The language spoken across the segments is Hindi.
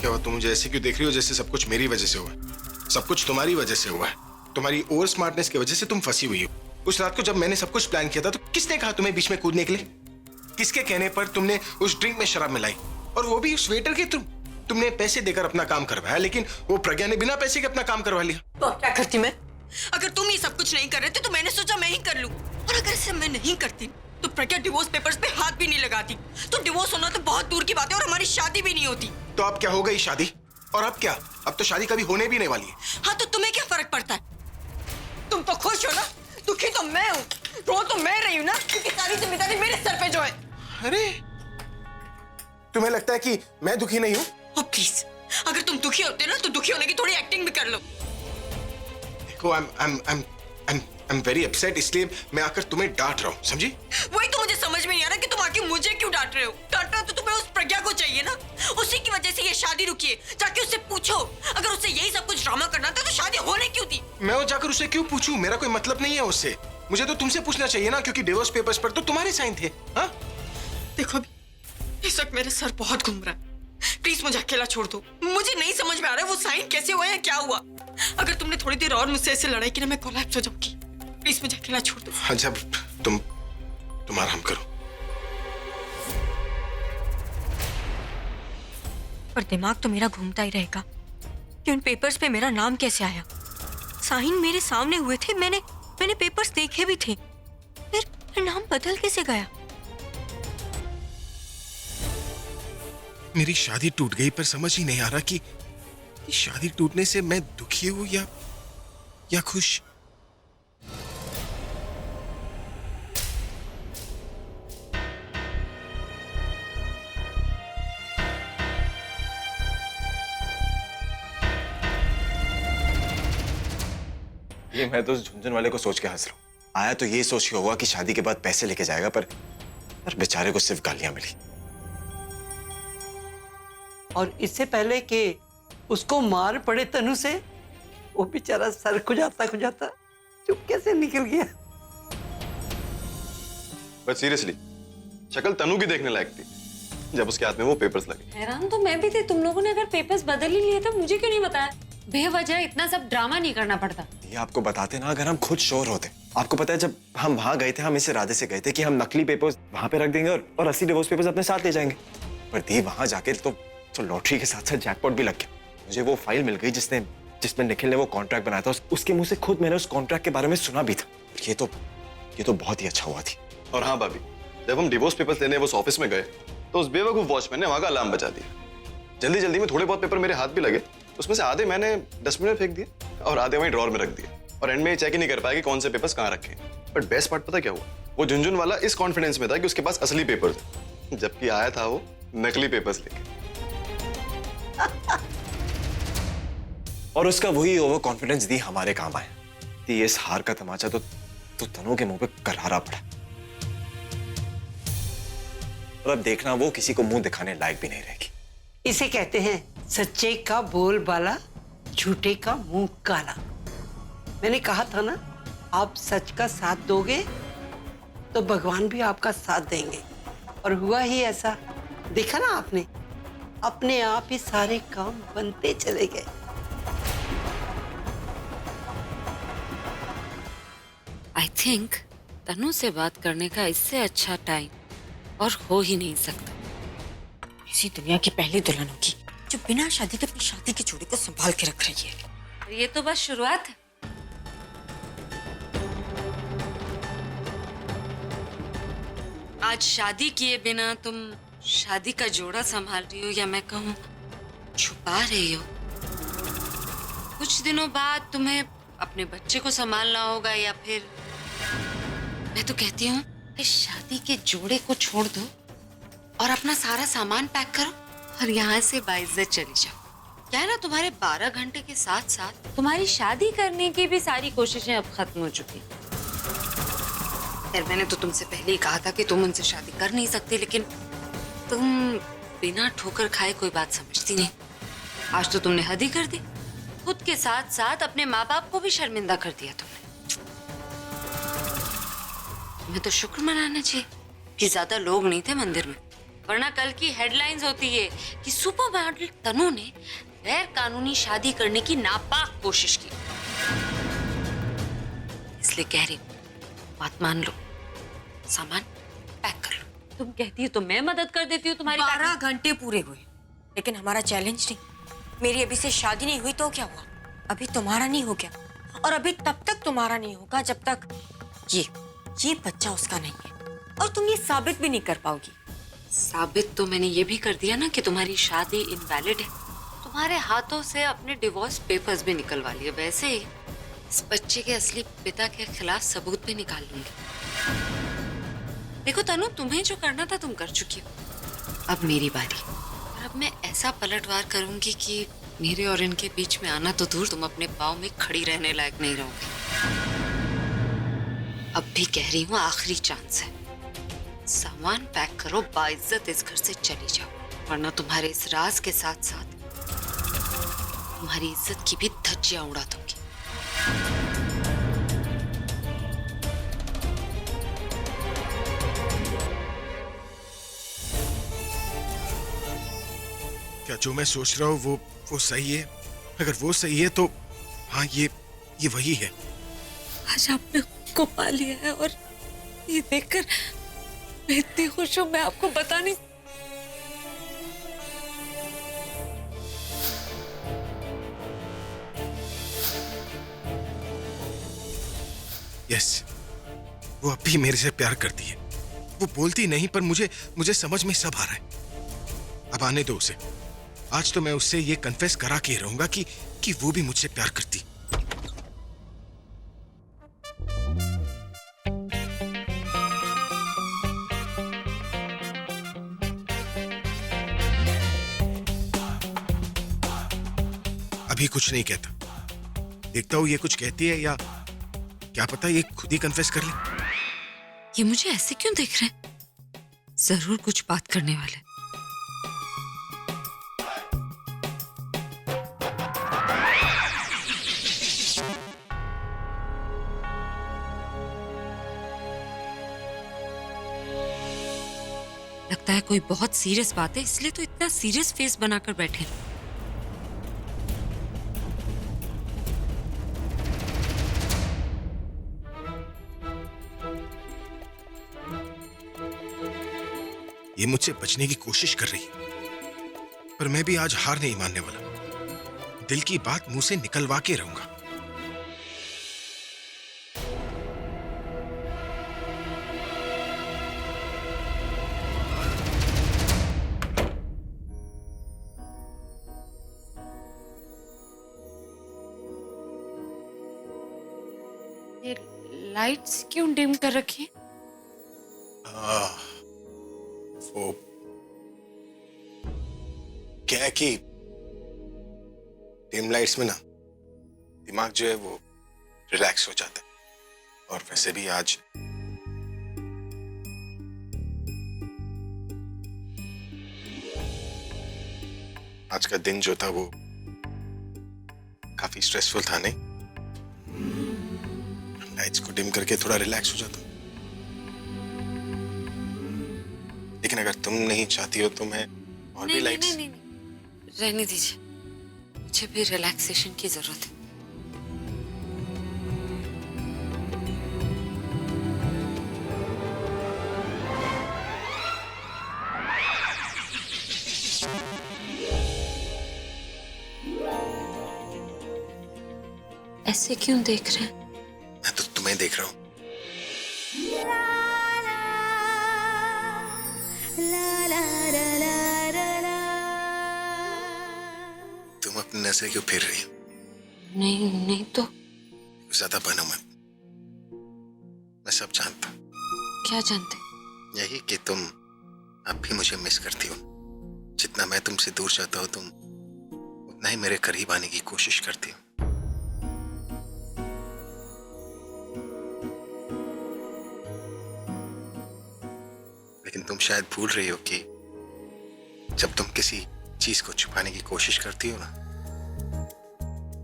क्या हुआ? तुम मुझे ऐसे क्यों देख रही हो जैसे सब कुछ मेरी वजह से हुआ है? सब कुछ तुम्हारी वजह से हुआ है। तुम्हारी ओवर स्मार्टनेस की वजह से तुम फंसी हुई हो। उस रात को जब मैंने सब कुछ प्लान किया था तो किसने कहा तुम्हें बीच में कूदने के लिए? किसके कहने पर तुमने उस ड्रिंक में शराब मिलाई, और वो भी उस वेटर के थ्रू? तुमने पैसे देकर अपना काम करवाया, लेकिन वो प्रज्ञा ने बिना पैसे के अपना काम करवा लिया। तो क्या करती मैं? अगर तुम ये सब कुछ नहीं कर रहे थे तो मैंने सोचा मैं ही कर लूं, और अगर इसे मैं नहीं करती तो प्रज्ञा डिवोर्स पेपर्स पे हाथ भी नहीं लगाती। तो डिवोर्स होना तो बहुत दूर की बात है और हमारी शादी भी नहीं होती। तो अब क्या हो गई शादी? और अब क्या? अब तो शादी कभी होने भी नहीं वाली है। हाँ, तो तुम्हें क्या फर्क पड़ता है? तुम तो खुश हो ना? दुखी तो मैं हूँ, रो तो मैं रही हूँ ना, क्योंकि सारी जिम्मेदारी मेरे सर पे जो है। अरे तुम्हें लगता है कि मैं दुखी नहीं हूँ? प्लीज, अगर तुम दुखी होते ना तो दुखी होने की थोड़ी एक्टिंग भी कर लो। देखो, I'm very upset, इसलिए मैं आकर तुम्हें डांट रहा हूँ, समझी? वही तो मुझे समझ में नहीं आ रहा कि तुम आके मुझे क्यों डांट रहे हो। डांटना तो तुम्हें उस प्रज्ञा को चाहिए ना, उसी की वजह से ये शादी रुकी है। जाके उससे पूछो, अगर उससे यही सब कुछ ड्रामा करना था तो शादी होने क्यों दी? मैं वो जाकर उससे क्यों पूछूं? मेरा कोई मतलब नहीं है उससे। मुझे तो तुमसे पूछना चाहिए ना, क्योंकि डिवोर्स पेपर्स पर तो तुम्हारे साइन थे। हाँ, देखो अभी इस वक्त मेरा सर बहुत घूम रहा है। प्लीज मुझे अकेला छोड़ दो। मुझे नहीं समझ में आ रहा है वो साइन कैसे हुआ है, क्या हुआ। अगर तुमने थोड़ी देर और मुझसे ऐसे लड़ाई की ना, मैं कोलैप्स हो जाऊंगी। प्लीज मुझे अकेला छोड़ दो। हाँ, जब तुम आराम करो। पर दिमाग तो मेरा घूमता ही रहेगा कि उन पेपर्स पे मेरा नाम कैसे आया। साइन मेरे सामने हुए थे, मैंने पेपर्स देखे भी थे, फिर नाम बदल कैसे गया? मेरी शादी टूट गई, पर समझ ही नहीं आ रहा कि शादी टूटने से मैं दुखी हूं या खुश। ये मैं तो उस झुंझुन वाले को सोच के हंस रहा हूँ। आया तो ये सोच के होगा कि शादी के बाद पैसे लेके जाएगा, पर बेचारे को सिर्फ गालियां मिली। और इससे पहले कि उसको मार पड़े तनु से, वो बेचारा सर खुजाता खुजाता चुपके से निकल गया। बट सीरियसली शक्ल तनु की देखने लायक थी जब उसके हाथ में वो पेपर्स लगे। हैरान तो मैं भी थी, तुम लोगों ने अगर पेपर्स बदल ही लिए तो मुझे क्यों नहीं बताया? बेवजह इतना सब ड्रामा नहीं करना पड़ता। ये आपको बताते ना, अगर हम खुद श्योर होते। आपको पता है जब हम वहां गए थे, हम इस इरादे से गए थे कि हम नकली पेपर्स वहां पे रख देंगे और असली डिवोर्स पेपर्स अपने साथ ले जाएंगे। पर दी वहां जाके तो लॉटरी के साथ साथ जैकपॉट भी लग गया। मुझे वो फाइल मिल गई जिसमें निखिल ने वो कॉन्ट्रैक्ट बनाया था। उसके मुंह से खुद मैंने उस कॉन्ट्रैक्ट के बारे में सुना भी था। ये तो बहुत ही अच्छा हुआ थी। और हाँ भाभी, जब हम डिवोर्स पेपर्स लेने उस ऑफिस में गए तो उस बेवकूफ वॉचमैन ने वहां का अलार्म बजा दिया। जल्दी जल्दी में थोड़े बहुत पेपर मेरे हाथ भी लगे, उसमें से आधे मैंने डस्टबिन में फेंक दिए और आधे वहीं ड्रॉर में रख दिए, और एंड में चेक ही नहीं कर पाया कि कौन से पेपर्स कहाँ रखे। बट बेस्ट पार्ट पता क्या हुआ? वो झुंझुन वाला इस कॉन्फिडेंस में था कि उसके पास असली पेपर्स हैं, जबकि आया था वो नकली पेपर्स लेके। और उसका वही ओवर कॉन्फिडेंस दी हमारे काम आया। दी इस हार का तमाचा तो तनु के मुंह पे करारा पड़ा। और अब देखना वो किसी को मुंह दिखाने लायक भी नहीं रहेगी। इसे कहते हैं सच्चे का बोल बाला, झूठे का मुंह काला। मैंने कहा था ना, आप सच का साथ दोगे तो भगवान भी आपका साथ देंगे, और हुआ ही ऐसा। देखा ना आपने, अपने आप ही सारे काम बनते चले गए। आई थिंक तनु से बात करने का इससे अच्छा टाइम और हो ही नहीं सकता। इसी दुनिया की पहली दुल्हन होगी जो बिना शादी के अपनी शादी की जोड़ी को संभाल के रख रही है। और ये तो बस शुरुआत है। आज शादी किए बिना तुम शादी का जोड़ा संभाल रही हो, या मैं कहूँ छुपा रही हो। कुछ दिनों बाद तुम्हें अपने बच्चे को संभालना होगा, या फिर मैं तो कहती हूँ इस शादी के जोड़े को छोड़ दो और अपना सारा सामान पैक करो और यहाँ से बाइज्जत चली जाओ। क्या है ना, तुम्हारे 12 घंटे के साथ साथ तुम्हारी शादी करने की भी सारी कोशिशें अब खत्म हो चुकी। यार मैंने तो तुमसे पहले ही कहा था कि तुम उनसे शादी कर नहीं सकती, लेकिन तुम बिना ठोकर खाए कोई बात समझती नहीं। आज तो तुमने हद ही कर दी। खुद के साथ साथ अपने माँ बाप को भी शर्मिंदा कर दिया तुमने। तुम्हें तो शुक्र मनाना चाहिए कि ज्यादा लोग नहीं थे मंदिर में, वरना कल की हेडलाइंस होती है कि सुपर मॉडल तनु ने गैर कानूनी शादी करने की नापाक कोशिश की। इसलिए कह रही हूँ, बात मान लो, सामान पैक कर लो। तुम कहती हो तो मैं मदद कर देती हूँ तुम्हारी। 12 घंटे पूरे हुए, लेकिन हमारा चैलेंज नहीं। मेरी अभी से शादी नहीं हुई तो क्या हुआ? अभी तुम्हारा नहीं हो गया, और अभी तब तक तुम्हारा नहीं होगा जब तक ये बच्चा उसका नहीं है, और तुम ये साबित भी नहीं कर पाओगी। साबित तो मैंने ये भी कर दिया ना कि तुम्हारी शादी इनवैलिड है। तुम्हारे हाथों से अपने डिवोर्स पेपर्स भी निकलवा लिए। वैसे ही इस बच्चे के असली पिता के खिलाफ सबूत भी निकाल लूंगी। देखो तनु, तुम्हें जो करना था तुम कर चुकी हो, अब मेरी बारी। और अब मैं ऐसा पलटवार करूंगी कि मेरे और इनके बीच में आना तो दूर, तुम अपने पाँव में खड़ी रहने लायक नहीं रहोगी। अब भी कह रही हूँ, आखिरी चांस है। सामान पैक करो, बाइज्जत इस घर से चली जाओ, वरना तुम्हारे इस राज के साथ साथ तुम्हारी इज्जत की भी धज्जियां उड़ा दूंगी। क्या जो मैं सोच रहा हूँ वो सही है? अगर वो सही है तो हाँ, ये वही है। आज आपने को पा लिया है, और ये देखकर मैं इतनी खुश हूँ, मैं आपको बता नहीं। यस, वो अब भी मेरे से प्यार करती है। वो बोलती नहीं, पर मुझे समझ में सब आ रहा है। अब आने दो उसे। आज तो मैं उससे ये कन्फेस करा के रहूंगा कि वो भी मुझसे प्यार करती। अभी कुछ नहीं कहता, देखता हूं ये कुछ कहती है, या क्या पता ये खुद ही कन्फेस कर ले। ये मुझे ऐसे क्यों देख रहे हैं? जरूर कुछ बात करने वाले। लगता है कोई बहुत सीरियस बात है, इसलिए तो इतना सीरियस फेस बनाकर बैठे हैं। ये मुझसे बचने की कोशिश कर रही है, पर मैं भी आज हार नहीं मानने वाला। दिल की बात मुंह से निकलवा के रहूंगा। ये लाइट्स क्यों डिम कर रखी है? वो क्या है कि डिम लाइट्स में ना दिमाग जो है वो रिलैक्स हो जाता है। और वैसे भी आज का दिन जो था वो काफी स्ट्रेसफुल था, नहीं? लाइट्स को डिम करके थोड़ा रिलैक्स हो जाता। लेकिन अगर तुम नहीं चाहती हो तो मैं और भी लाइट्स। नहीं, रहने दीजिए, मुझे भी रिलैक्सेशन की जरूरत है। ऐसे क्यों देख रहे हैं? मैं तो तुम्हें देख रहा हूं। तुम अपनी नजरें क्यों फेर रही हो? नहीं तो ज्यादा बनो मत। मैं सब जानता हूं। क्या जानते? यही कि तुम अब भी मुझे मिस करती हो। जितना मैं तुमसे दूर जाता हूं, तुम उतना ही मेरे करीब आने की कोशिश करती हो। लेकिन तुम शायद भूल रही हो कि जब तुम किसी चीज को छुपाने की कोशिश करती हो ना,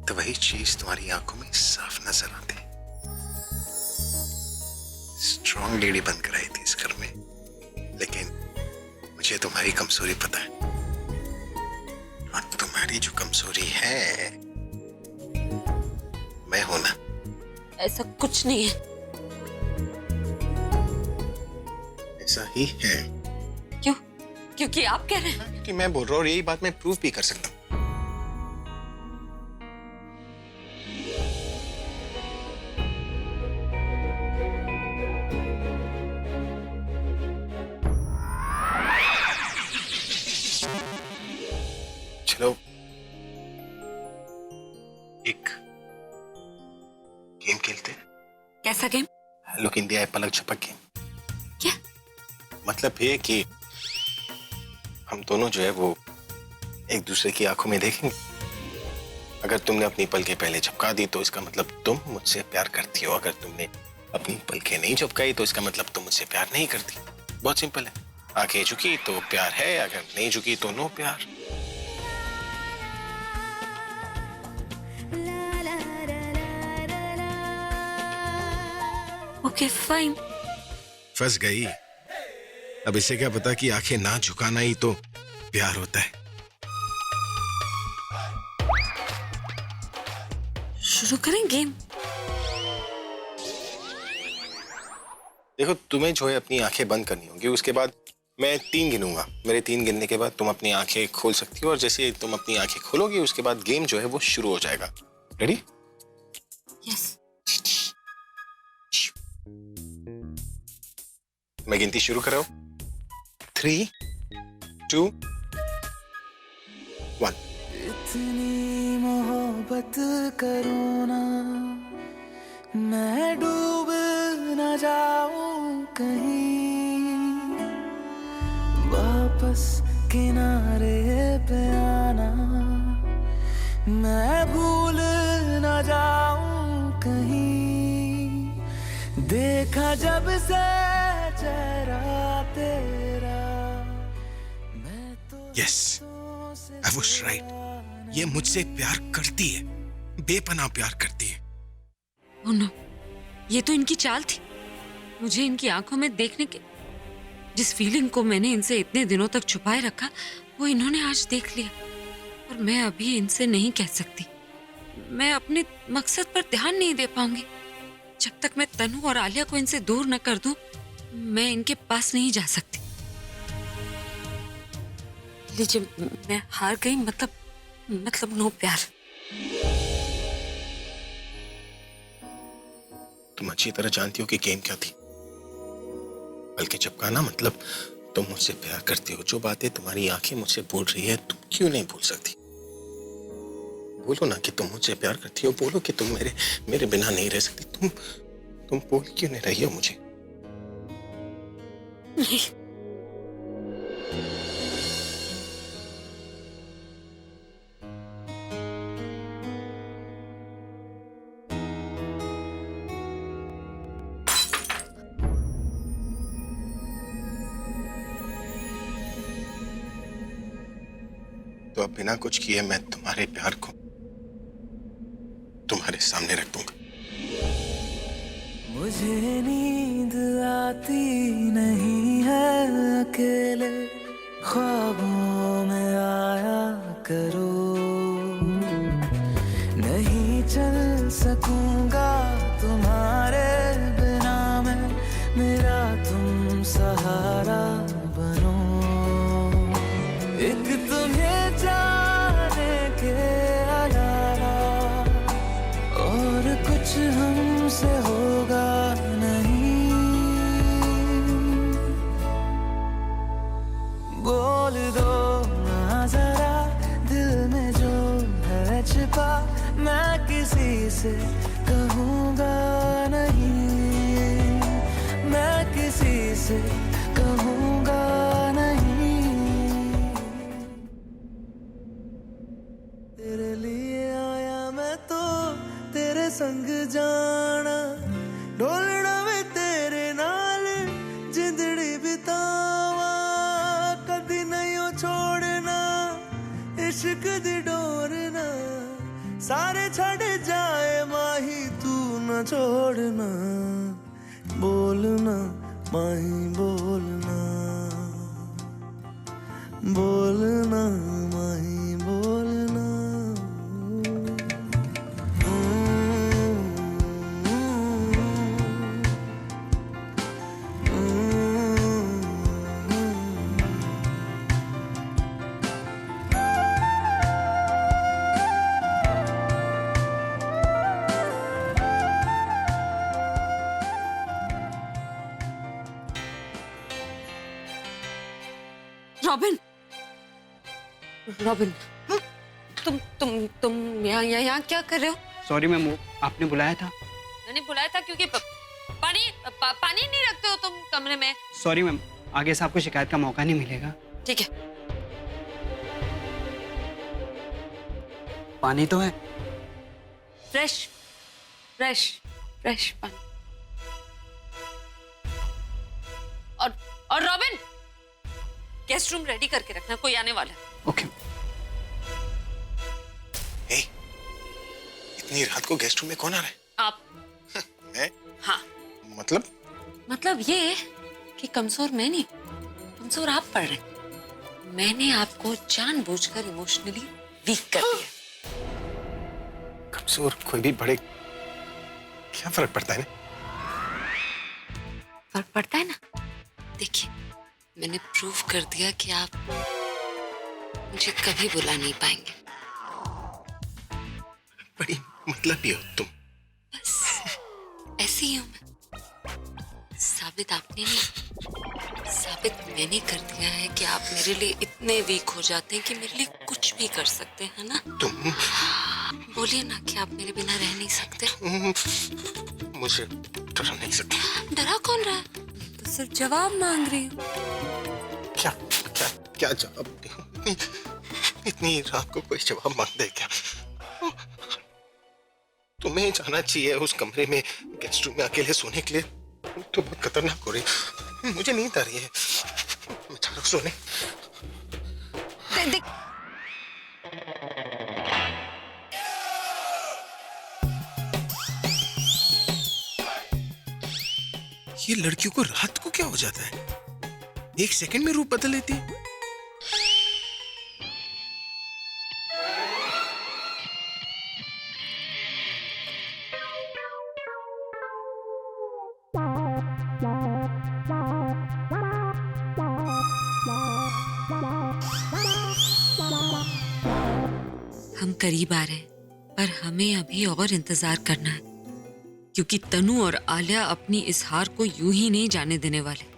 तो वही चीज तुम्हारी आंखों में साफ नजर आती है। स्ट्रॉन्ग लेडी बनकर आई थी इस घर में, लेकिन मुझे मुझे तुम्हारी कमजोरी पता है, और तुम्हारी जो कमजोरी है मैं हूं ना। ऐसा कुछ नहीं है। ऐसा ही है। क्यों? क्योंकि आप कह रहे हैं। क्योंकि मैं बोल रहा हूँ और यही बात मैं प्रूव भी कर सकता हूँ। चलो एक गेम खेलते हैं। कैसा game? Look in the eye, पलक झपक गेम। क्या? मतलब ये कि हम दोनों जो है वो एक दूसरे की आंखों में देखेंगे। अगर तुमने अपनी पलकें पहले झपका दी तो इसका मतलब तुम मुझसे प्यार करती हो। अगर तुमने अपनी पलकें नहीं झपकाई तो इसका मतलब तुम मुझसे प्यार नहीं करती। बहुत सिंपल है। आंखें झुकी तो प्यार है, अगर नहीं झुकी तो नो प्यार। Okay fine. फंस गई। अब इसे क्या पता कि आंखें ना झुकाना ही तो प्यार होता है। शुरू करें गेम? देखो, तुम्हें जो है अपनी आंखें बंद करनी होंगी। उसके बाद मैं 3 गिनूंगा। मेरे 3 गिनने के बाद तुम अपनी आंखें खोल सकती हो, और जैसे तुम अपनी आंखें खोलोगी उसके बाद गेम जो है वो शुरू हो जाएगा। रेडी? यस। मैं गिनती शुरू कर रहा हूं। 3, 2, 1। इतनी मोहब्बत करो ना, मैं डूब न जाऊं कहीं, वापस किनारे पे आना, मैं भूल न जाऊं कहीं, देखा जब से चेहरा तेरा, मैं तो यस, आई वाज राइट। ये मुझसे प्यार करती है, बेपनाह प्यार करती है। ओह नो, ये तो इनकी चाल थी। मुझे इनकी आंखों में देखने के जिस फीलिंग को मैंने इनसे इतने दिनों तक छुपाए रखा, वो इन्होंने आज देख लिया। और मैं अभी इनसे नहीं कह सकती। मैं अपने मकसद पर ध्यान नहीं दे पाऊंगी। जब तक मैं तनु और आलिया को इनसे दूर न कर दूं, मैं इनके पास नहीं जा सकती। लीजिए, मैं हार गई। मतलब नो प्यार। तुम अच्छी तरह जानती हो कि गेम क्या थी। बल्कि झपकाना मतलब तुम मुझसे प्यार करती हो। जो बातें तुम्हारी आंखें मुझसे बोल रही है, तुम क्यों नहीं बोल सकती? बोलो ना कि तुम मुझसे प्यार करती हो। बोलो कि तुम मेरे बिना नहीं रह सकती। तुम बोल क्यों नहीं रही हो मुझे? नहीं। तो अब बिना कुछ किए मैं तुम्हारे प्यार को तुम्हारे सामने रख दूंगा। मुझे नींद आती नहीं है, अकेले ख्वाबों में आया करो, नहीं चल सकूंगा तुम्हारे बिना मैं, मेरा तुम सहारा बनो, एक तुम्हें जाने के अलावा और कुछ हमसे होगा नहीं, बोल दो ना जरा दिल में जो है छिपा, मैं किसी से कहूँगा नहीं, मैं किसी से कहूँगा नहीं, तेरे लिए आया मैं तो तेरे संग जाना, ढोलना वे तेरे नाल जिंदड़ी बितावा, कदी नहीं हो छोड़ना इश्क दी डोरना, सारे छड़ जाए माही तू न छोड़ना, बोलना माही बोलना, रॉबिन, रॉबिन, तुम यहाँ क्या कर रहे हो? सॉरी मैम, वो आपने बुलाया था। मैंने बुलाया था क्योंकि पानी नहीं रखते हो तुम कमरे में। सॉरी मैम, आगे से आपको शिकायत का मौका नहीं मिलेगा। ठीक है। पानी तो है। फ्रेश फ्रेश फ्रेश पानी। और रॉबिन, गेस्ट रूम रेडी करके रखना, कोई आने वाला है। ओके। इतनी रात को गेस्ट रूम में कौन आ रहा है? आप। मैं? हाँ। मतलब ये कि कमजोर मैं नहीं, कमजोर आप पड़ रहे। मैंने आपको जानबूझकर इमोशनली वीक कर दिया। कमजोर कोई भी बड़े, क्या फर्क पड़ता है ना? फर्क पड़ता है ना। देखिए, मैंने प्रूव कर दिया कि आप मुझे कभी बुला नहीं पाएंगे। बड़ी मतलबी हो तुम। बस ऐसी ही हूं मैं। साबित आपने नहीं, साबित मैंने कर दिया है कि आप मेरे लिए इतने वीक हो जाते हैं कि मेरे लिए कुछ भी कर सकते हैं ना। तुम बोलिए ना कि आप मेरे बिना रह नहीं सकते। मुझे डरा नहीं सकते। डरा कौन रहा है? तो सिर्फ जवाब मांग रही हूँ। क्या क्या क्या जवाब दूं? इतनी रात को कोई जवाब मांगता है क्या? तुम्हें जाना चाहिए उस कमरे में, गेस्ट रूम में अकेले सोने के लिए। तो बहुत खतरनाक हो रही, मुझे नींद आ रही है, मैं जा रहा हूं सोने। देख, ये लड़कियों को रात को क्या हो जाता है? एक सेकंड में रूप बदल लेती है। हम करीब आ रहे हैं, पर हमें अभी और इंतजार करना है, क्योंकि तनु और आलिया अपनी इस हार को यूं ही नहीं जाने देने वाले।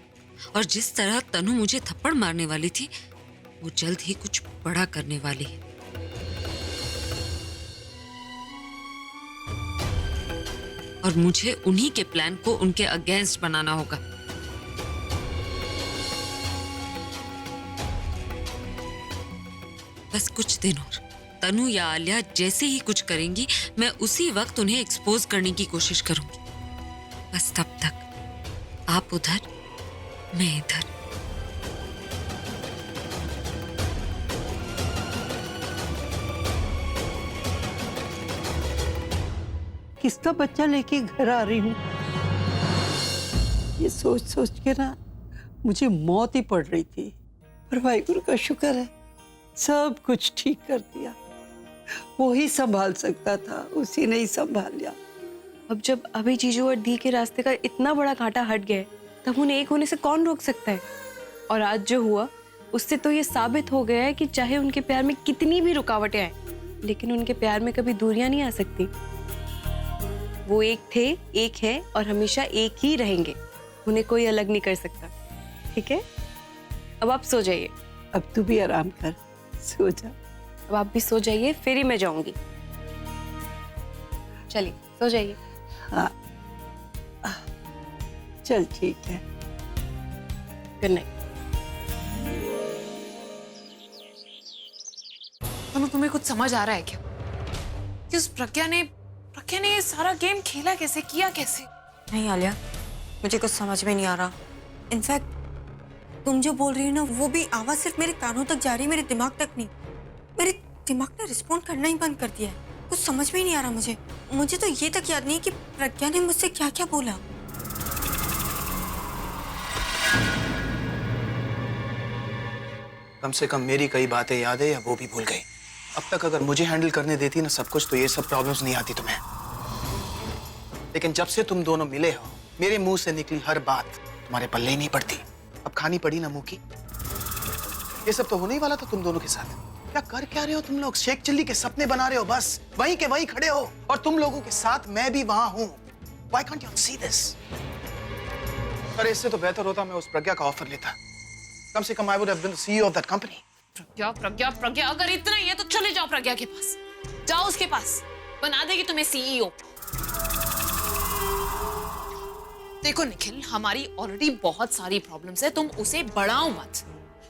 और जिस तरह तनु मुझे थप्पड़ मारने वाली थी, वो जल्द ही कुछ बड़ा करने वाली है। और मुझे उन्हीं के प्लान को उनके अगेंस्ट बनाना होगा। बस कुछ दिन और। तनु या आलिया जैसे ही कुछ करेंगी, मैं उसी वक्त उन्हें एक्सपोज करने की कोशिश करूंगी। बस तब तक आप उधर, मैं इधर। किसका बच्चा लेके घर आ रही हूँ, ये सोच सोच के ना मुझे मौत ही पड़ रही थी। पर वाहिगुरु का शुक्र है, सब कुछ ठीक कर दिया। वो ही संभाल सकता था, उसी ने ही संभाल लिया। अब जब अभी जीजू और दी के रास्ते का इतना बड़ा कांटा हट गया है, तब उन्हें एक होने से कौन रोक सकता है? और आज जो हुआ, उससे तो ये साबित हो गया है कि चाहे उनके प्यार में कितनी भी रुकावटें आए, लेकिन उनके प्यार में कभी दूरियां नहीं आ सकती। वो एक थे, एक है और हमेशा एक ही रहेंगे। उन्हें कोई अलग नहीं कर सकता। ठीक है, अब आप सो जाइए। अब तू भी आराम कर, सो जा। अब आप भी सो जाइए, फिर ही मैं जाऊंगी। चलिए सो जाइए। हाँ, चल ठीक है, गुड नाइट। तनु, तुम्हें कुछ समझ आ रहा है क्या कि उस प्रज्ञा ने ये सारा गेम खेला कैसे, किया कैसे? नहीं आलिया, मुझे कुछ समझ में नहीं आ रहा। इनफैक्ट तुम जो बोल रही हो ना, वो भी आवाज सिर्फ मेरे कानों तक जा रही है, मेरे दिमाग तक नहीं। मेरे दिमाग ने रिस्पॉन्ड करना ही बंद कर दिया है। कुछ समझ में ही नहीं आ रहा मुझे तो ये तक याद नहीं कि प्रज्ञा ने मुझसे क्या क्या बोला। कम से कम मेरी कई बातें याद है या वो भी भूल गई। अब तक अगर मुझे हैंडल करने देती ना सब कुछ, तो ये सब प्रॉब्लम्स नहीं आती तुम्हें। लेकिन जब से तुम दोनों मिले हो, मेरे मुंह से निकली हर बात तुम्हारे पल्ले ही नहीं पड़ती। अब खानी पड़ी ना मुंह की। ये सब तो होने ही वाला था तुम दोनों के साथ। क्या कर क्या रहे हो तुम लोग? शेख चिल्ली के सपने बना रहे हो, बस वहीं के वहीं खड़े हो। और तुम लोगों के साथ मैं भी वहां हूं। Why can't you see this? अरे इससे तो बेहतर होता मैं उस प्रज्ञा का ऑफर लेता। कम से कम I would have been the CEO of that company. प्रज्ञा प्रज्ञा प्रज्ञा, अगर इतना ही है तो चले जाओ प्रज्ञा के पास, जाओ उसके पास, बना देगी तुम्हें सीईओ। देखो निखिल, हमारी ऑलरेडी बहुत सारी प्रॉब्लम्स है, तुम उसे बढ़ाओ मत।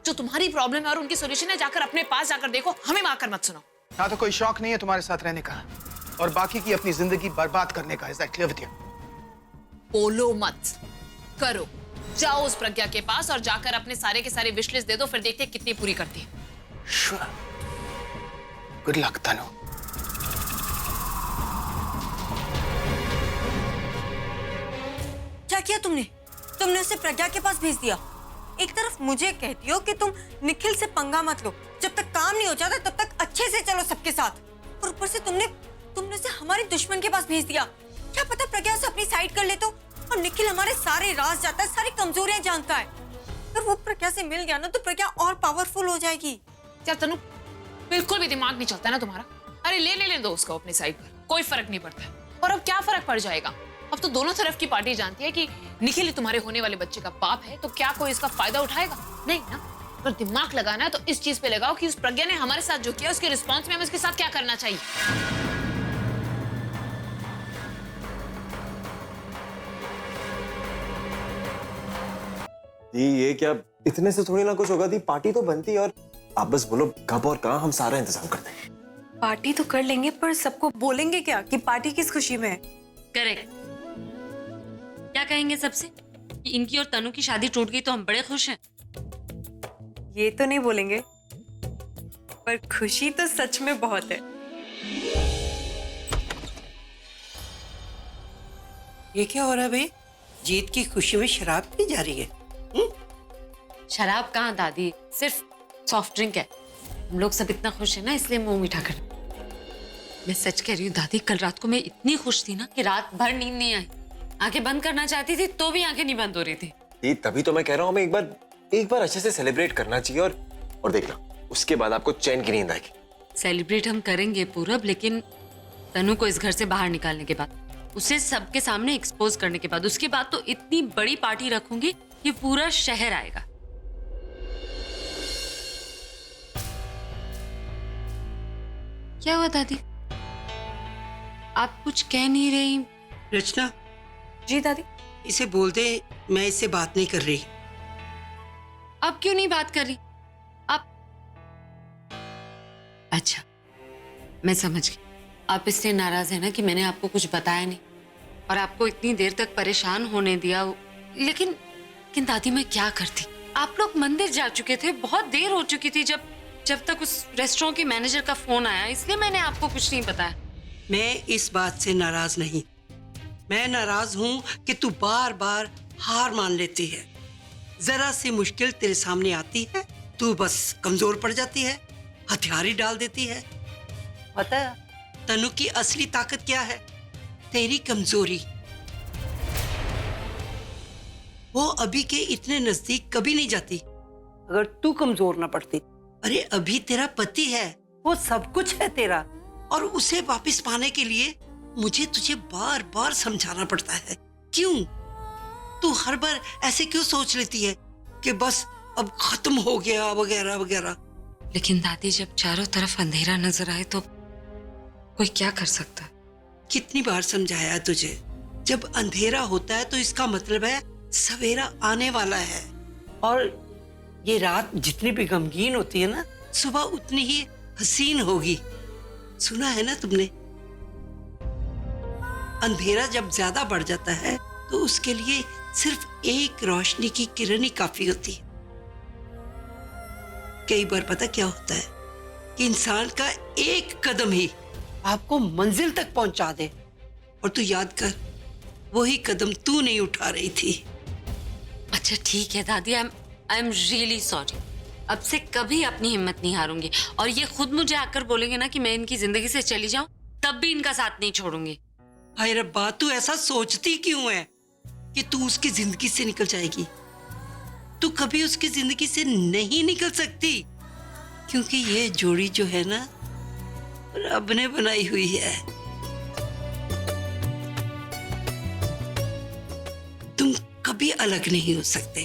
जो तुम्हारी प्रॉब्लम है और उनकी सॉल्यूशन है, जाकर अपने पास जाकर देखो, हमें आकर मत सुनाओ। ना तो कोई शौक नहीं है तुम्हारे साथ रहने का और बाकी की अपनी जिंदगी बर्बाद करने का। Is that clear with you? बोलो मत, करो। जाओ उस प्रज्ञा के पास और जाकर अपने सारे के सारे विश लिस्ट दे दो, फिर देखते हैं कितनी पूरी करती है। Sure. Good luck, तनु। क्या किया तुमने? तुमने उसे प्रज्ञा के पास भेज दिया। एक तरफ मुझे कहती हो कि तुम निखिल से पंगा मत लो, जब तक काम नहीं हो जाता तब तक अच्छे से चलो सबके साथ, और ऊपर से तुमने उसे हमारे दुश्मन के पास भेज दिया। क्या पता प्रज्ञा उसे अपनी साइड कर ले तो, और निखिल हमारे सारे राज जानता है, सारी कमजोरियां जानता है। अगर वो प्रज्ञा से मिल गया ना तो प्रज्ञा और पावरफुल हो जाएगी। क्या तनु, बिल्कुल भी दिमाग नहीं चलता ना तुम्हारा? अरे ले दो उसको अपनी साइड पर, कोई फर्क नहीं पड़ता है। और अब क्या फर्क पड़ जाएगा? अब तो दोनों तरफ की पार्टी जानती है कि निखिल ही तुम्हारे होने वाले बच्चे का बाप है, तो क्या कोई इसका फायदा उठाएगा? नहीं ना। अगर दिमाग लगाना है तो इस चीज पे लगाओ कि उस प्रज्ञा ने हमारे साथ जो किया उसके रिस्पॉन्स में हमें उसके साथ क्या करना चाहिए। ये क्या, इतने से थोड़ी ना कुछ होगा दी, पार्टी तो बनती है। और आप बस बोलो कब और कहाँ, हम सारा इंतजाम करते हैं। पार्टी तो कर लेंगे, पर सबको बोलेंगे क्या कि पार्टी किस खुशी में है? करेक्ट। क्या कहेंगे सबसे कि इनकी और तनु की शादी टूट गई तो हम बड़े खुश हैं? ये तो नहीं बोलेंगे, पर खुशी तो सच में बहुत है। ये क्या हो रहा है भाई? जीत की खुशी में शराब पी जा रही है? शराब कहाँ दादी, सिर्फ सॉफ्ट ड्रिंक है। हम लोग सब इतना खुश है ना, इसलिए मुंह मीठा कर। मैं सच कह रही हूँ दादी, कल रात को मैं इतनी खुश थी ना कि रात भर नींद नहीं आई। आंखें बंद करना चाहती थी तो भी आंखें नहीं बंद हो रही थी। तभी तो मैं कह रहा हूँ, हमें एक बार अच्छे से सेलिब्रेट करना चाहिए, और देखना उसके बाद आपको चैन की नींद आएगी। सेलिब्रेट हम करेंगे पूरब, लेकिन तनु को इस घर से बाहर निकालने के बाद, उसे सबके सामने एक्सपोज करने के बाद, उसके बाद तो इतनी बड़ी पार्टी रखूंगी कि पूरा शहर आएगा। क्या हुआ दादी, आप कुछ कह नहीं रही? रचना, जी दादी। इसे बोल दे मैं इससे बात नहीं कर रही। अब क्यों नहीं बात कर रही आप? अच्छा, मैं समझ गई। आप इसलिए नाराज है ना कि मैंने आपको कुछ बताया नहीं और आपको इतनी देर तक परेशान होने दिया। लेकिन दादी मैं क्या करती? आप लोग मंदिर जा चुके थे, बहुत देर हो चुकी थी जब तक उस रेस्टोरेंट के मैनेजर का फोन आया, इसलिए मैंने आपको कुछ नहीं बताया। मैं इस बात से नाराज नहीं, मैं नाराज हूँ कि तू बार बार हार मान लेती है। जरा सी मुश्किल तेरे सामने आती है, तू बस कमजोर पड़ जाती है, हथियार ही डाल देती है। पता है तनु की असली ताकत क्या है? तेरी कमजोरी। वो अभी के इतने नजदीक कभी नहीं जाती अगर तू कमजोर ना पड़ती। अरे अभी तेरा पति है, वो सब कुछ है तेरा, और उसे वापस पाने के लिए मुझे तुझे बार बार समझाना पड़ता है। क्यों तू हर बार ऐसे क्यों सोच लेती है कि बस अब खत्म हो गया वगैरह वगैरह? लेकिन दादी, जब चारों तरफ अंधेरा नजर आए तो कोई क्या कर सकता है? कितनी बार समझाया तुझे, जब अंधेरा होता है तो इसका मतलब है सवेरा आने वाला है। और ये रात जितनी भी गमगीन होती है ना, सुबह उतनी ही हसीन होगी। सुना है ना तुमने, अंधेरा जब ज्यादा बढ़ जाता है तो उसके लिए सिर्फ एक रोशनी की किरण ही काफी होती है। कई बार पता क्या होता है कि इंसान का एक कदम ही आपको मंजिल तक पहुंचा दे, और तू याद कर, वही कदम तू नहीं उठा रही थी। अच्छा ठीक है दादी, आई एम रियली सॉरी। अब से कभी अपनी हिम्मत नहीं हारूंगी, और ये खुद मुझे आकर बोलेंगे ना कि मैं इनकी जिंदगी से चली जाऊं, तब भी इनका साथ नहीं छोड़ूंगी। हाय रब्बा, तू ऐसा सोचती क्यों है कि तू उसकी जिंदगी से निकल जाएगी? तू कभी उसकी जिंदगी से नहीं निकल सकती, क्योंकि ये जोड़ी जो है ना, रब ने बनाई हुई है। तुम कभी अलग नहीं हो सकते।